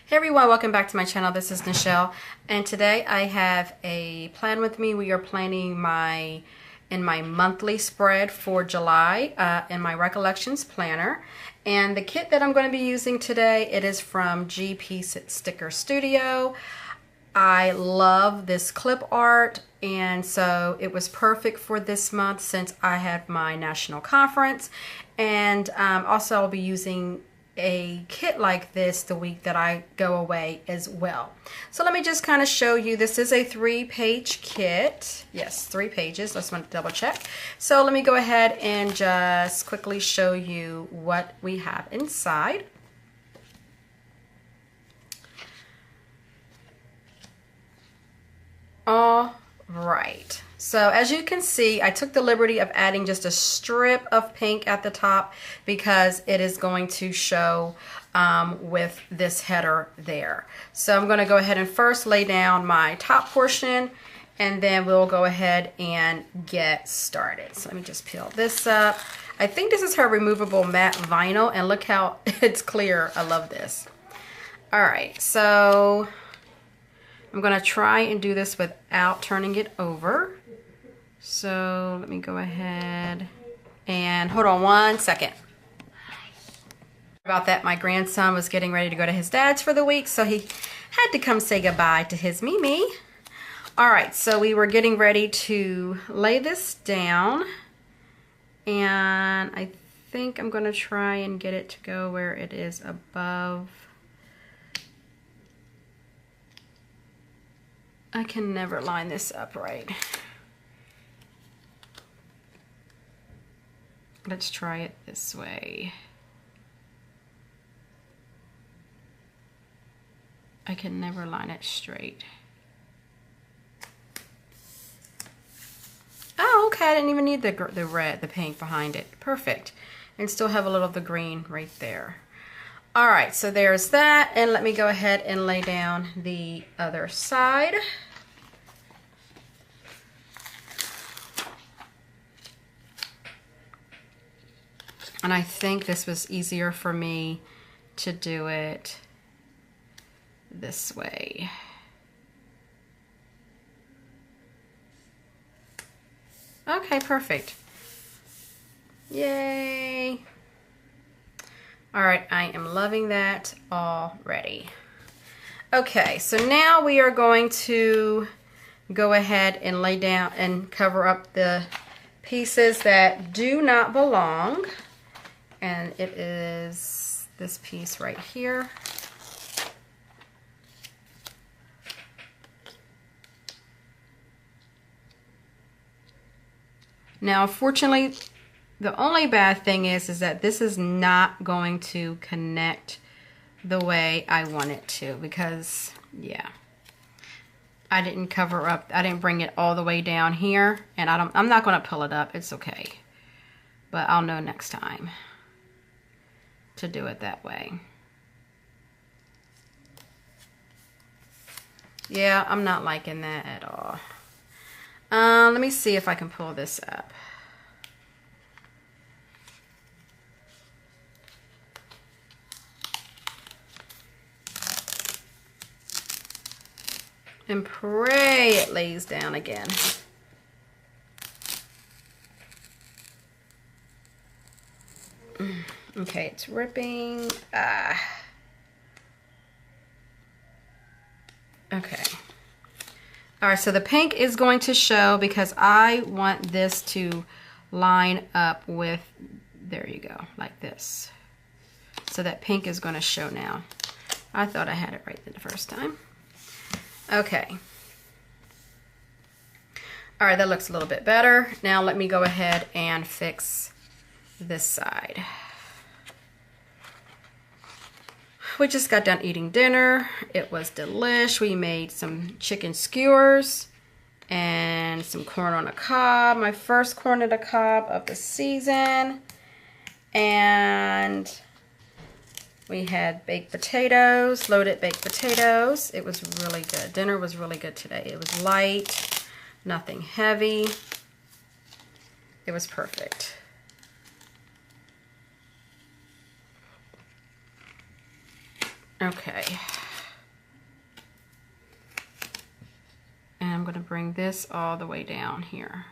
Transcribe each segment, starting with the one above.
Hey everyone, welcome back to my channel. This is Nichelle, and today I have a plan with me. We are planning in my monthly spread for July in my Recollections Planner. And the kit that I'm going to be using today, it is from GP Sticker Studio. I love this clip art, and so it was perfect for this month since I have my national conference. And also I'll be using a kit like this the week that I go away as well. So let me just kind of show you. This is a 3-page kit. Yes, 3 pages. Let's double check. So let me go ahead and just quickly show you what we have inside. All right. So as you can see, I took the liberty of adding just a strip of pink at the top because it is going to show with this header there. So I'm going to go ahead and first lay down my top portion, and then we'll go ahead and get started. So let me just peel this up. I think this is her removable matte vinyl, and look how it's clear. I love this. All right, so I'm going to try and do this without turning it over. So let me go ahead and hold on one second. About that, my grandson was getting ready to go to his dad's for the week, so he had to come say goodbye to his Mimi. All right, so we were getting ready to lay this down, and I think I'm going to try and get it to go where it is above. I can never line this up right. Let's try it this way. I can never line it straight. Oh, okay, I didn't even need the pink behind it. Perfect. And still have a little of the green right there. All right, so there's that, and let me go ahead and lay down the other side. And I think this was easier for me to do it this way. Okay, perfect. Yay. All right, I am loving that already. Okay, so now we are going to go ahead and lay down and cover up the pieces that do not belong. And it is this piece right here. Now, unfortunately, the only bad thing is that this is not going to connect the way I want it to, because, yeah, I didn't cover up, I didn't bring it all the way down here, and I'm not going to pull it up. It's okay, but I'll know next time to do it that way. Yeah, I'm not liking that at all. Let me see if I can pull this up. And pray it lays down again. Okay, it's ripping. Okay. All right, so the pink is going to show because I want this to line up with, there you go, like this. So that pink is going to show now. I thought I had it right the first time. Okay. All right, that looks a little bit better. Now let me go ahead and fix this side. We just got done eating dinner. It was delish. We made some chicken skewers and some corn on the cob. My first corn on the cob of the season. And we had baked potatoes, loaded baked potatoes. It was really good. Dinner was really good today. It was light, nothing heavy. It was perfect. Okay. bring this all the way down here.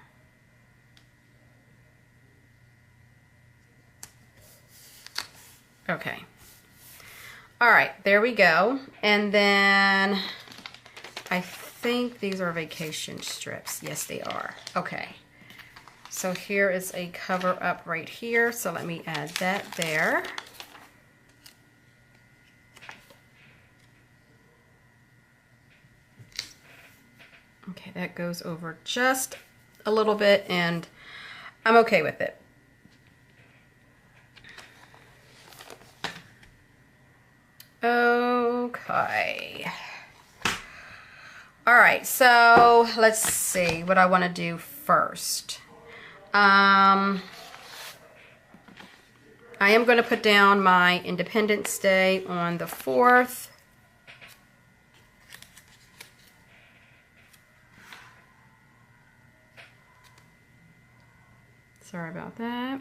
Okay. All right, there we go. And then I think these are vacation strips. Yes, they are. Okay. So here is a cover up right here. So let me add that there. Okay, that goes over just a little bit and I'm okay with it. Okay. All right, so let's see what I want to do first. I am going to put down my Independence Day on the 4th. Sorry about that.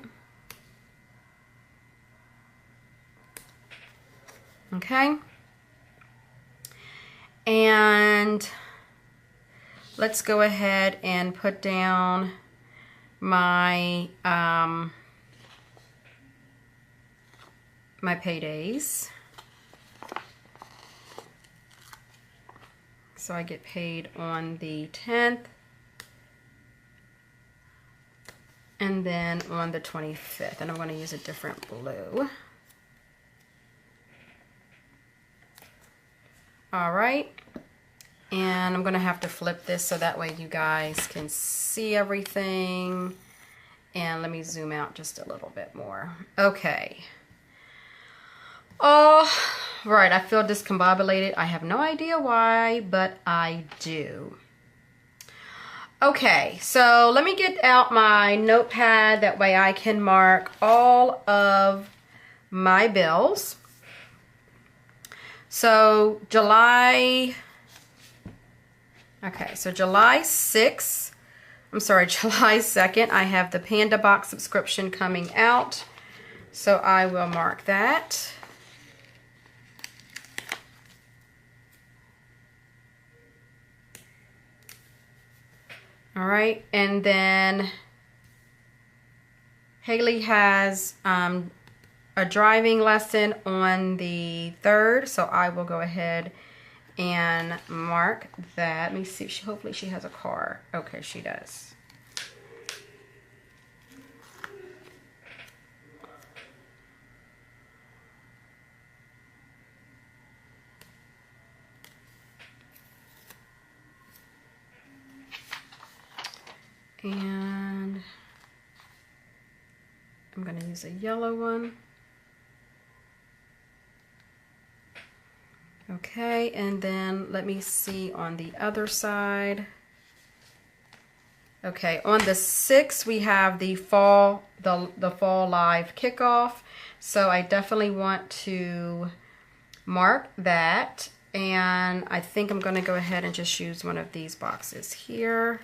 Okay. And let's go ahead and put down my my paydays. So I get paid on the 10th and then on the 25th, and I'm going to use a different blue. All right, and I'm going to have to flip this so that way you guys can see everything. And let me zoom out just a little bit more. Okay. Oh, right, I feel discombobulated. I have no idea why, but I do. Okay, so let me get out my notepad. That way I can mark all of my bills. So July 6th, I'm sorry, July 2nd, I have the Panda Box subscription coming out. So I will mark that. All right, and then Haley has a driving lesson on the 3rd, so I will go ahead and mark that. Let me see, hopefully she has a car. Okay, she does. And I'm going to use a yellow one. Okay, and then let me see on the other side. Okay, on the 6th we have the fall live kickoff. So I definitely want to mark that, and I think I'm going to go ahead and just use one of these boxes here.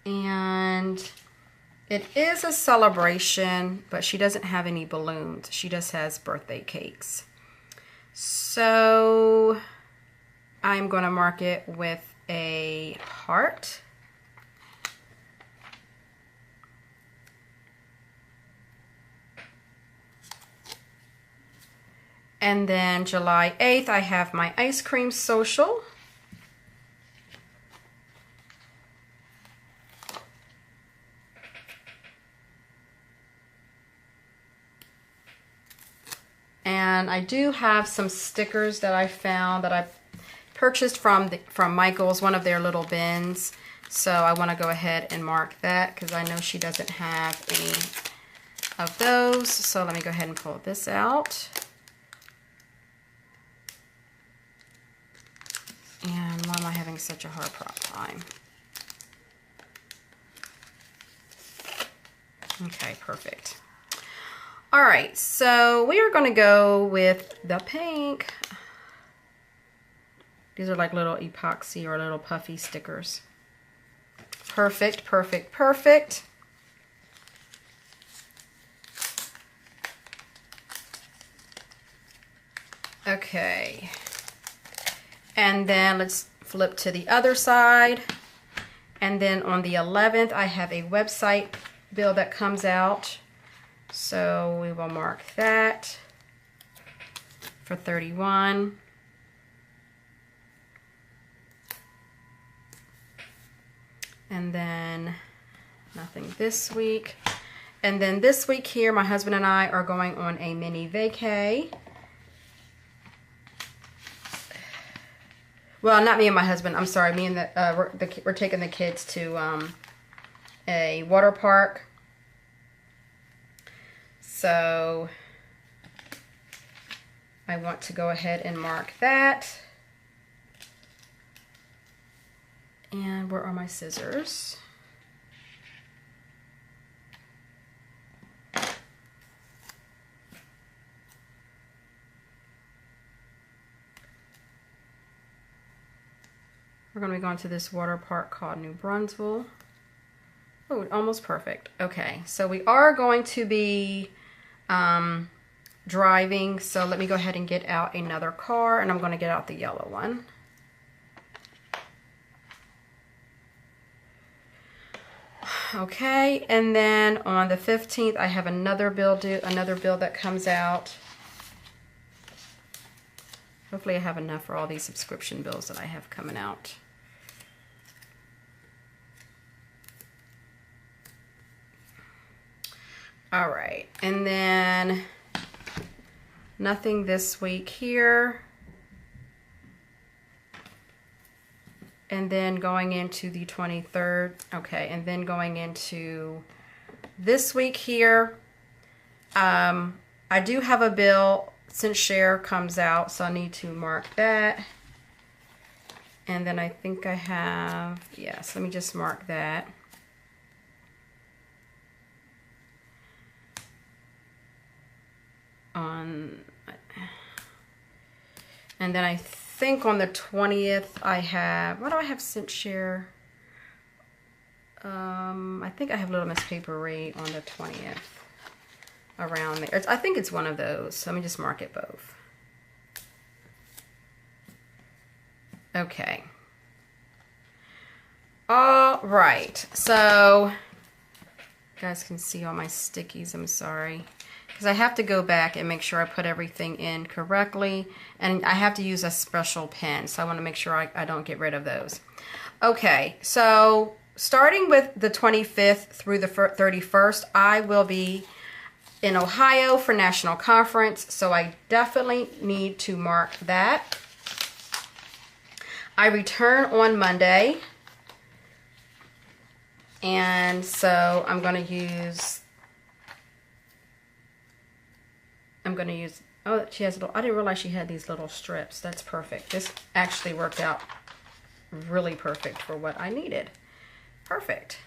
And it is a celebration, but she doesn't have any balloons. She just has birthday cakes. So I'm going to mark it with a heart. And then July 8th, I have my ice cream social. And I do have some stickers that I found that I purchased from Michael's, one of their little bins. So I want to go ahead and mark that because I know she doesn't have any of those. So let me go ahead and pull this out. And why am I having such a hard time? Okay, perfect. All right, so we are going to go with the pink. These are like little epoxy or little puffy stickers. Perfect, perfect, perfect. Okay. And then let's flip to the other side. And then on the 11th, I have a website bill that comes out. So we will mark that for 31. And then nothing this week. And then this week here, my husband and I are going on a mini vacay. Well, not me and my husband. I'm sorry. Me and we're taking the kids to a water park. So I want to go ahead and mark that. And where are my scissors? We're going to be going to this water park called New Brunswick. Oh, almost perfect. Okay, so we are going to be driving, so let me go ahead and get out another car, and I'm going to get out the yellow one. Okay, and then on the 15th, I have another bill that comes out. Hopefully I have enough for all these subscription bills that I have coming out. All right, and then nothing this week here. And then going into the 23rd, okay, and then going into this week here, I do have a bill since share comes out, so I need to mark that. And then I think I have, yes, let me just mark that. And then I think on the 20th I have, what do I have since share? I think I have Little Miss Papery on the 20th, around there. I think it's one of those, so let me just mark it both. Okay. All right, so you guys can see all my stickies, I'm sorry. Because I have to go back and make sure I put everything in correctly. And I have to use a special pen, so I want to make sure I don't get rid of those. Okay, so starting with the 25th through the 31st, I will be in Ohio for National Conference, so I definitely need to mark that. I return on Monday, and so I'm going to use, oh, she has little, I didn't realize she had these little strips. That's perfect. This actually worked out really perfect for what I needed. Perfect.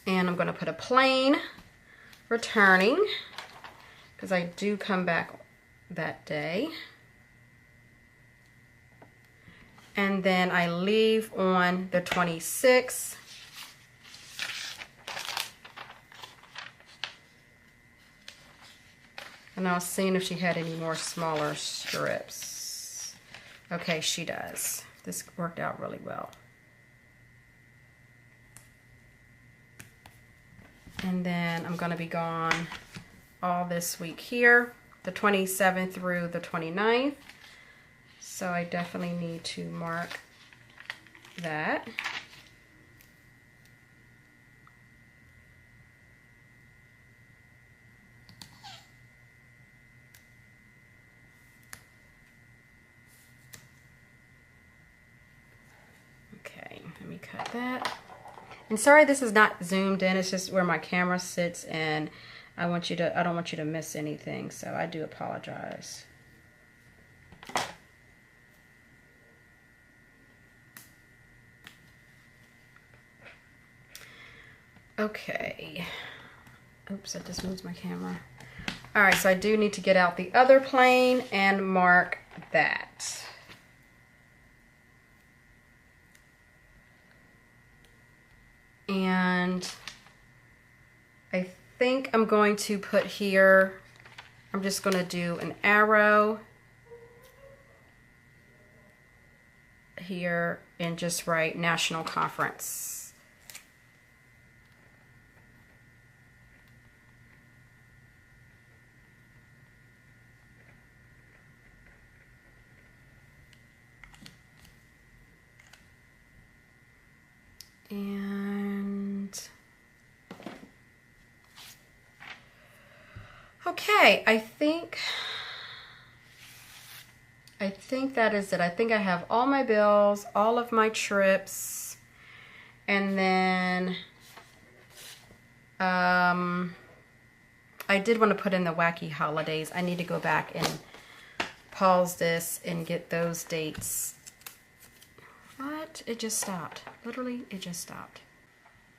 And I'm going to put a plain returning, because I do come back that day. And then I leave on the 26th. And I was seeing if she had any more smaller strips. Okay, she does. This worked out really well. And then I'm going to be gone all this week here, the 27th through the 29th. So I definitely need to mark that. Okay, let me cut that. And sorry this is not zoomed in, it's just where my camera sits, and I don't want you to miss anything, so I do apologize. Okay. Oops, I just moved my camera. All right, so I do need to get out the other plane and mark that. And I think I'm going to put here, I'm just going to do an arrow here and just write National Conference. And okay, I think that is it. I think I have all my bills, all of my trips, and then I did want to put in the wacky holidays. I need to go back and pause this and get those dates. What? It just stopped. Literally, it just stopped.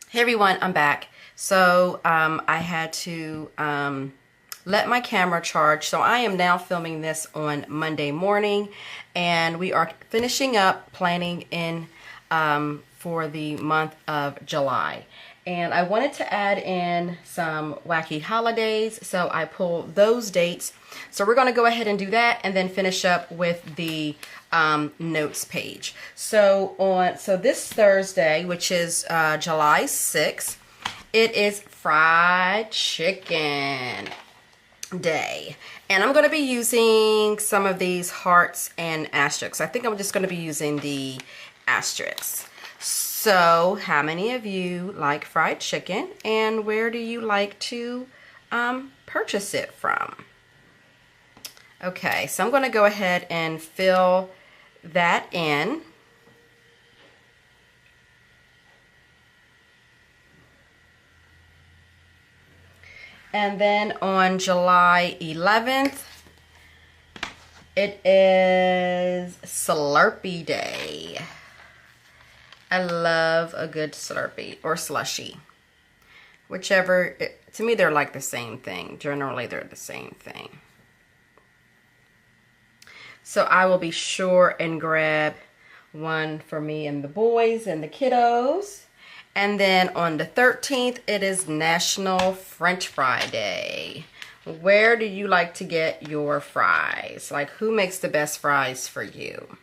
Hey everyone, I'm back. So I had to let my camera charge. So I am now filming this on Monday morning, and we are finishing up planning in for the month of July. And I wanted to add in some wacky holidays, so I pulled those dates. So we're going to go ahead and do that, and then finish up with the notes page. So this Thursday, which is July 6th, it is fried chicken day, and I'm going to be using some of these hearts and asterisks. I think I'm just going to be using the asterisks. So how many of you like fried chicken, and where do you like to purchase it from? Okay, so I'm going to go ahead and fill that in. And then on July 11th, it is Slurpee Day. I love a good Slurpee or slushy. Whichever, to me they're like the same thing. Generally they're the same thing. So I will be sure and grab one for me and the boys and the kiddos. And then on the 13th, it is National French Fry Day. Where do you like to get your fries? Like, who makes the best fries for you?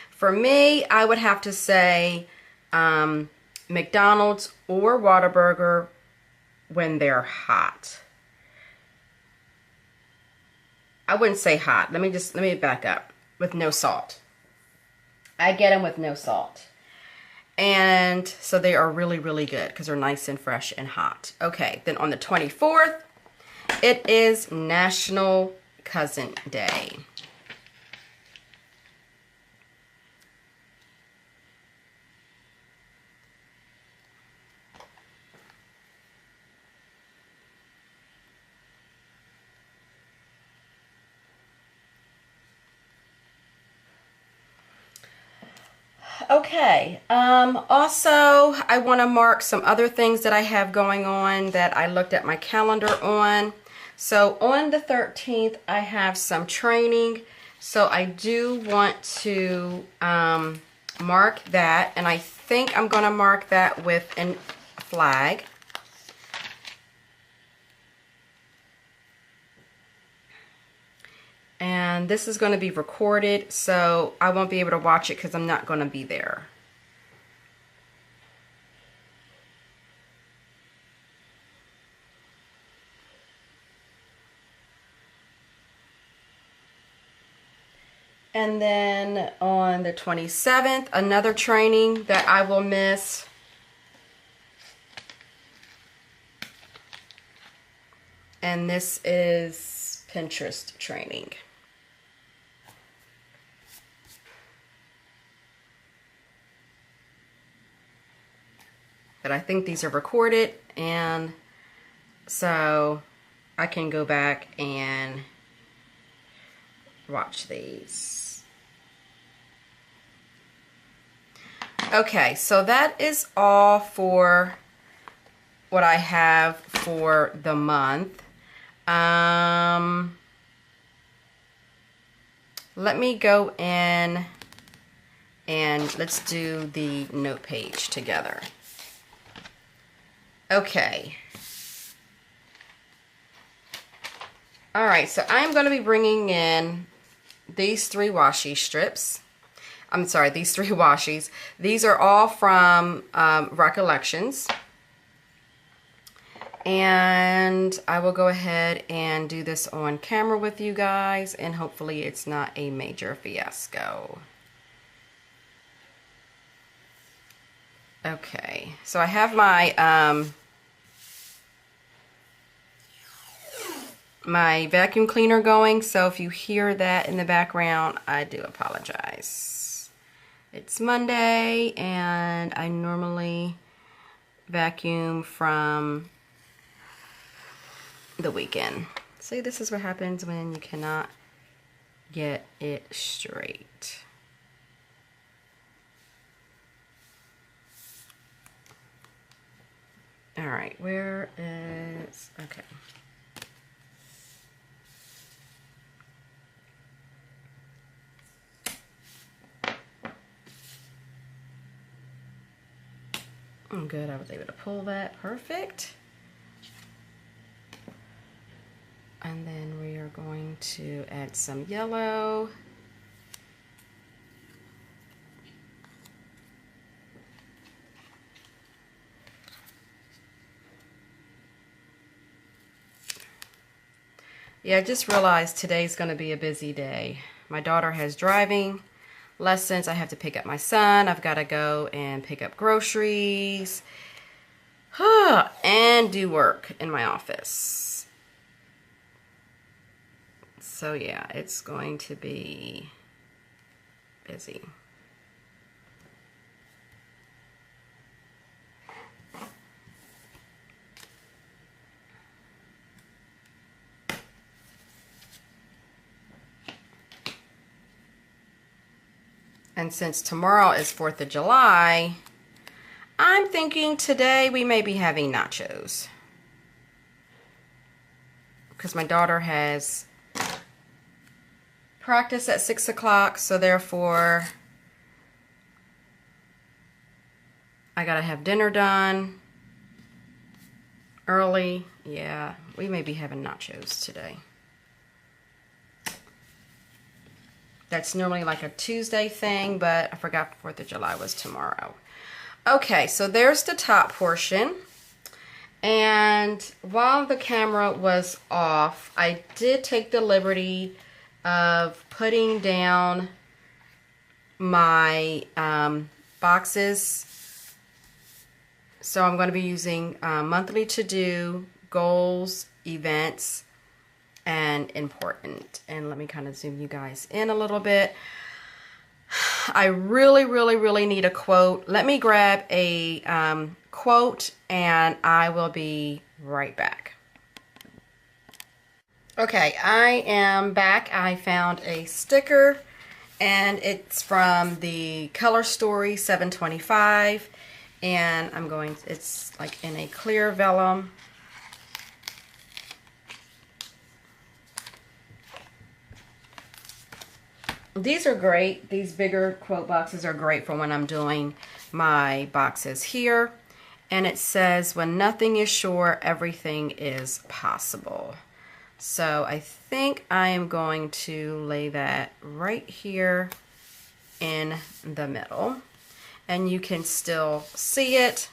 For me, I would have to say McDonald's or Whataburger when they're hot. I wouldn't say hot. Let me back up. With no salt. I get them with no salt. And so they are really, really good because they're nice and fresh and hot. Okay, then on the 24th, it is National Cousin Day. Okay, also I want to mark some other things that I have going on that I looked at my calendar on. So on the 13th, I have some training. So I do want to mark that, and I think I'm going to mark that with a flag. And this is going to be recorded, so I won't be able to watch it because I'm not going to be there. And then on the 27th, another training that I will miss. And this is Pinterest training. But I think these are recorded, and so I can go back and watch these. Okay, so that is all for what I have for the month. Let me go in and let's do the note page together. Okay. All right, so I'm going to be bringing in these 3 washi strips. I'm sorry, these 3 washies. These are all from Recollections. And I will go ahead and do this on camera with you guys, and hopefully it's not a major fiasco. Okay, so I have my my vacuum cleaner going, so if you hear that in the background, I do apologize. It's Monday, and I normally vacuum from the weekend. See, this is what happens when you cannot get it straight. All right, where is, okay. Oh, good, I was able to pull that, perfect. And then we are going to add some yellow. Yeah, I just realized today's going to be a busy day. My daughter has driving lessons. I have to pick up my son. I've got to go and pick up groceries and do work in my office. So yeah, it's going to be busy. And since tomorrow is 4th of July, I'm thinking today we may be having nachos. Because my daughter has practice at 6 o'clock, so therefore I gotta have dinner done early. Yeah, we may be having nachos today. That's normally like a Tuesday thing, but I forgot 4th of July was tomorrow. Okay, so there's the top portion. And while the camera was off, I did take the liberty of putting down my boxes. So I'm going to be using monthly to-do, goals, events, and important. And let me kind of zoom you guys in a little bit. I really need a quote. Let me grab a quote and I will be right back. Okay, I am back. I found a sticker and it's from the Color Story 725, and it's like in a clear vellum. These are great. These bigger quote boxes are great for when I'm doing my boxes here. And it says, when nothing is sure, everything is possible. So I think I am going to lay that right here in the middle. And you can still see it.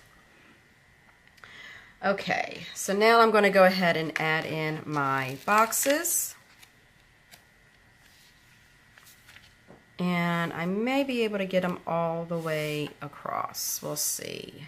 Okay, so now I'm going to go ahead and add in my boxes. And I may be able to get them all the way across. We'll see.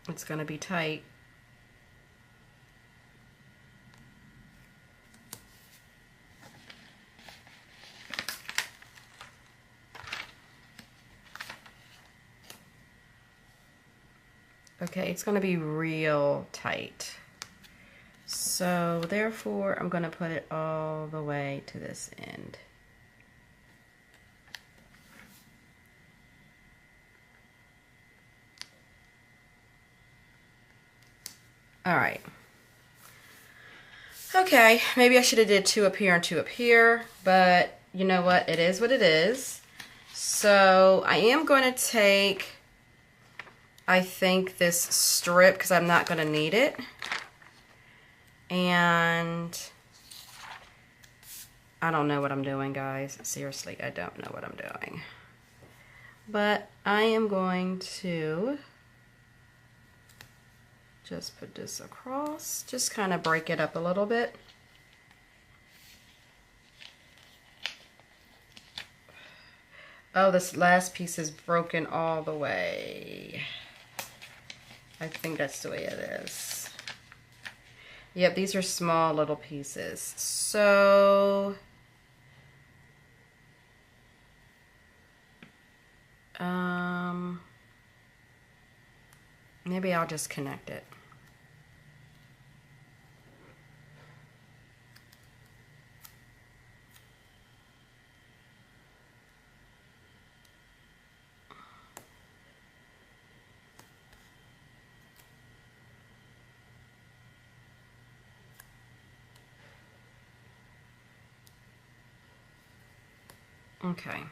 It's going to be tight. Okay, it's going to be real tight. So therefore, I'm going to put it all the way to this end. All right. Okay, maybe I should have did 2 up here and 2 up here, but you know what? It is what it is. So I am going to take, I think, this strip because I'm not going to need it. And I don't know what I'm doing, guys. Seriously, I don't know what I'm doing. But I am going to just put this across, just kind of break it up a little bit. Oh, this last piece is broken all the way. I think that's the way it is. Yep, these are small little pieces. So, maybe I'll just connect it. Okay.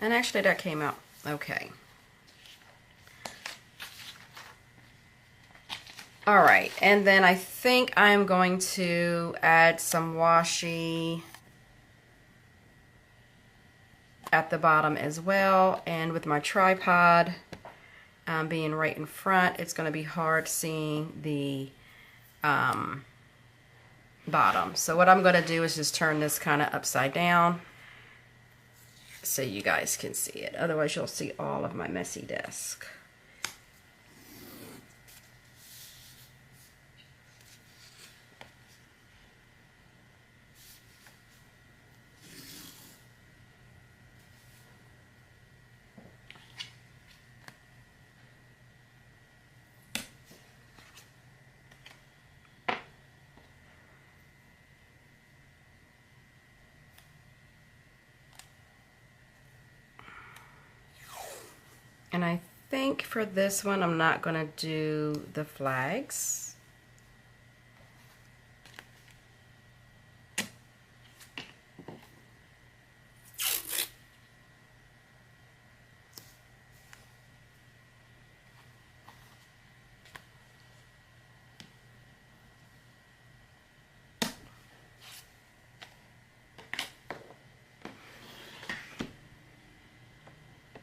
And actually that came out okay. All right, and then I think I'm going to add some washi at the bottom as well. And with my tripod being right in front, it's going to be hard seeing the bottom. So what I'm going to do is just turn this kind of upside down so you guys can see it. Otherwise you'll see all of my messy desk. And I think for this one, I'm not going to do the flags.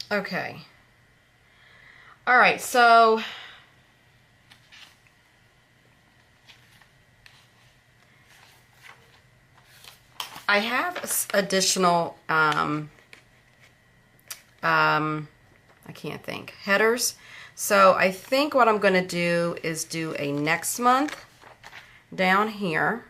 Okay. All right, so I have additional, I can't think, headers. So I think what I'm going to do is do a next month down here.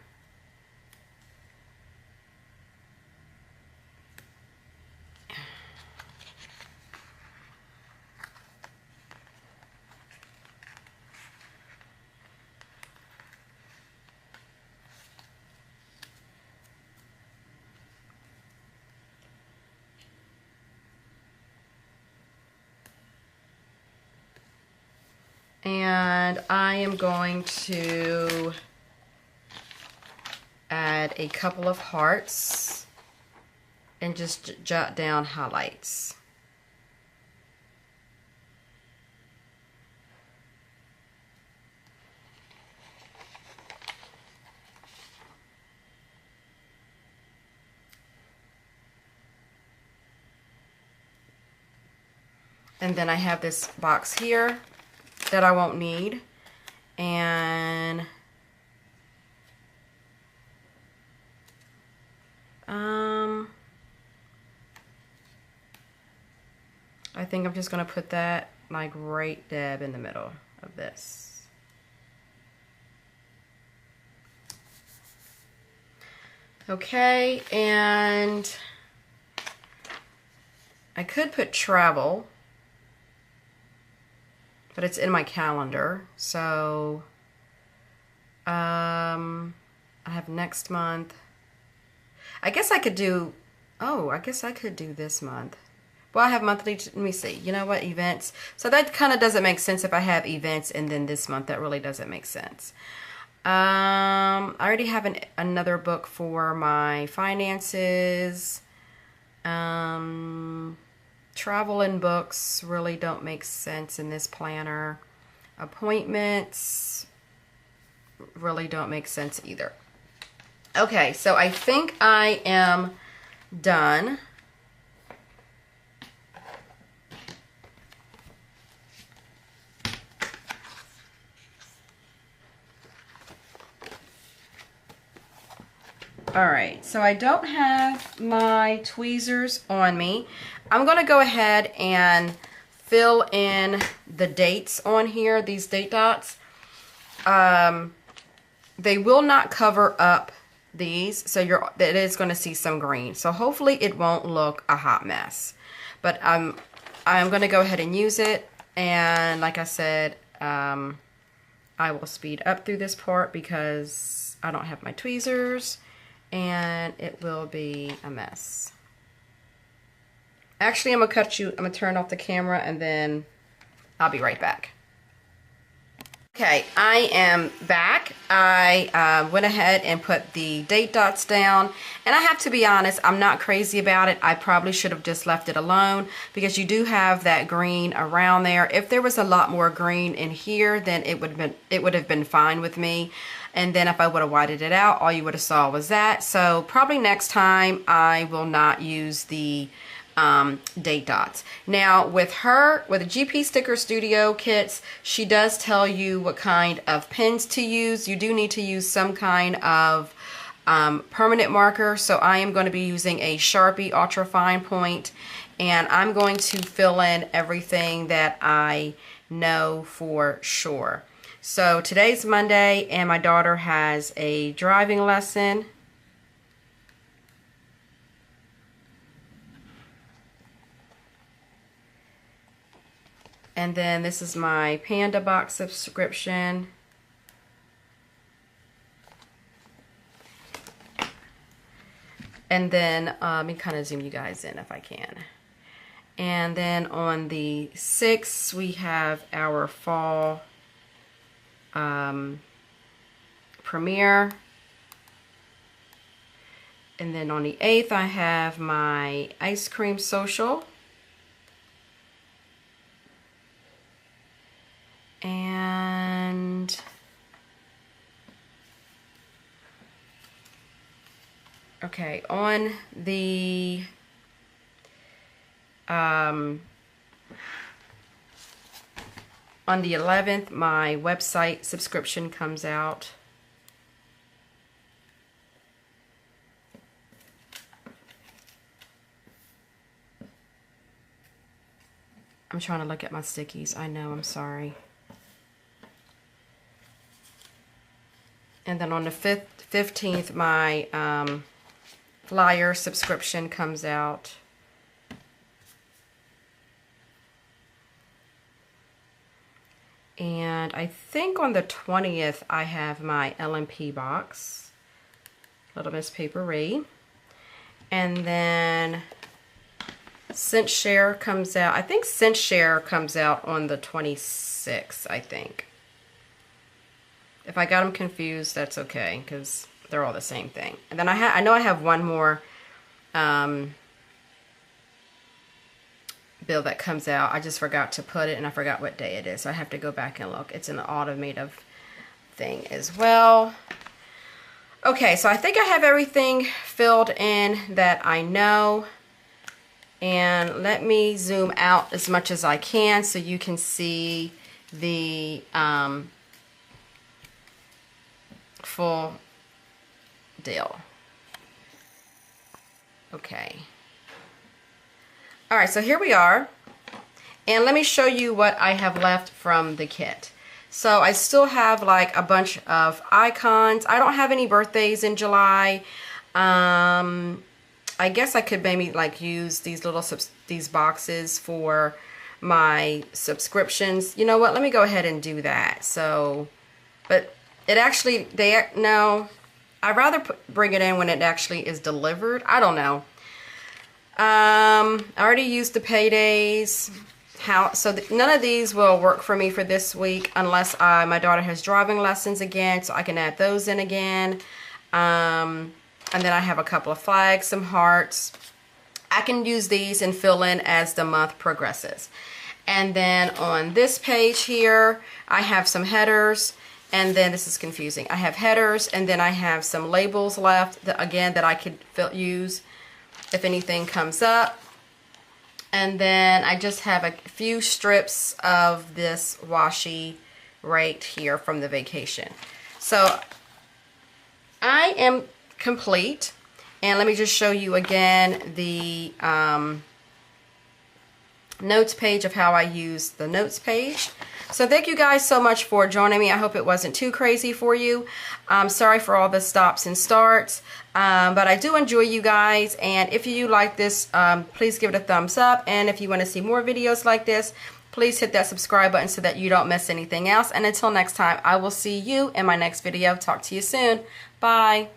And I am going to add a couple of hearts and just jot down highlights. And then I have this box here that I won't need, and I think I'm just going to put that like right dab in the middle of this. Okay, and I could put travel, but it's in my calendar, so I have next month. I guess I could do, oh, I guess I could do this month. Well, I have monthly, let me see. You know what, events. So that kind of doesn't make sense if I have events and then this month. That really doesn't make sense. I already have another book for my finances. Travel and books really don't make sense in this planner. Appointments really don't make sense either. Okay, so I think I am done. Alright, so I don't have my tweezers on me. I'm going to go ahead and fill in the dates on here, these date dots. They will not cover up these, so it is going to see some green. So hopefully it won't look a hot mess. But I'm going to go ahead and use it, and like I said, I will speed up through this part because I don't have my tweezers. And it will be a mess. Actually, I'm gonna turn off the camera and then I'll be right back. Okay, I am back. I went ahead and put the date dots down, and I have to be honest, I'm not crazy about it. I probably should have just left it alone because you do have that green around there. If there was a lot more green in here, then it would have been fine with me. And then if I would have whited it out, all you would have saw was that. So probably next time I will not use the date dots. Now with the GP Sticker Studio kits, she does tell you what kind of pens to use. You do need to use some kind of permanent marker. So I am going to be using a Sharpie Ultra Fine Point, and I'm going to fill in everything that I know for sure. So today's Monday and my daughter has a driving lesson. And then this is my Panda Box subscription. And then let me kind of zoom you guys in if I can. And then on the 6th we have our fall premiere. And then on the 8th I have my ice cream social. And okay, on the on the 11th, my website subscription comes out. I'm trying to look at my stickies. I know, I'm sorry. And then on the 15th, my flyer subscription comes out. And I think on the 20th, I have my LMP box, Little Miss Papery. And then Scent Share comes out. I think Scent Share comes out on the 26th, I think. If I got them confused, that's okay, because they're all the same thing. And then I know I have one more bill that comes out. I just forgot to put it, and I forgot what day it is, so I have to go back and look. It's an automotive thing as well. Okay, so I think I have everything filled in that I know. And let me zoom out as much as I can so you can see the full deal. Okay. All right, so here we are. And let me show you what I have left from the kit. So I still have like a bunch of icons. I don't have any birthdays in July. I guess I could maybe like use these these boxes for my subscriptions. You know what? Let me go ahead and do that. So, but it actually, no, I'd rather bring it in when it actually is delivered. I don't know. I already used the paydays. None of these will work for me for this week unless my daughter has driving lessons again, so I can add those in again. And then I have a couple of flags, some hearts. I can use these and fill in as the month progresses. And then on this page here, I have some headers, and then this is confusing. I have headers, and then I have some labels left that I could use if anything comes up. And then I just have a few strips of this washi right here from the vacation. So I am complete. And let me just show you again the notes page of how I use the notes page. So thank you guys so much for joining me. I hope it wasn't too crazy for you. I'm sorry for all the stops and starts, but I do enjoy you guys. And if you like this, please give it a thumbs up. And if you want to see more videos like this, please hit that subscribe button so that you don't miss anything else. And until next time, I will see you in my next video. Talk to you soon. Bye.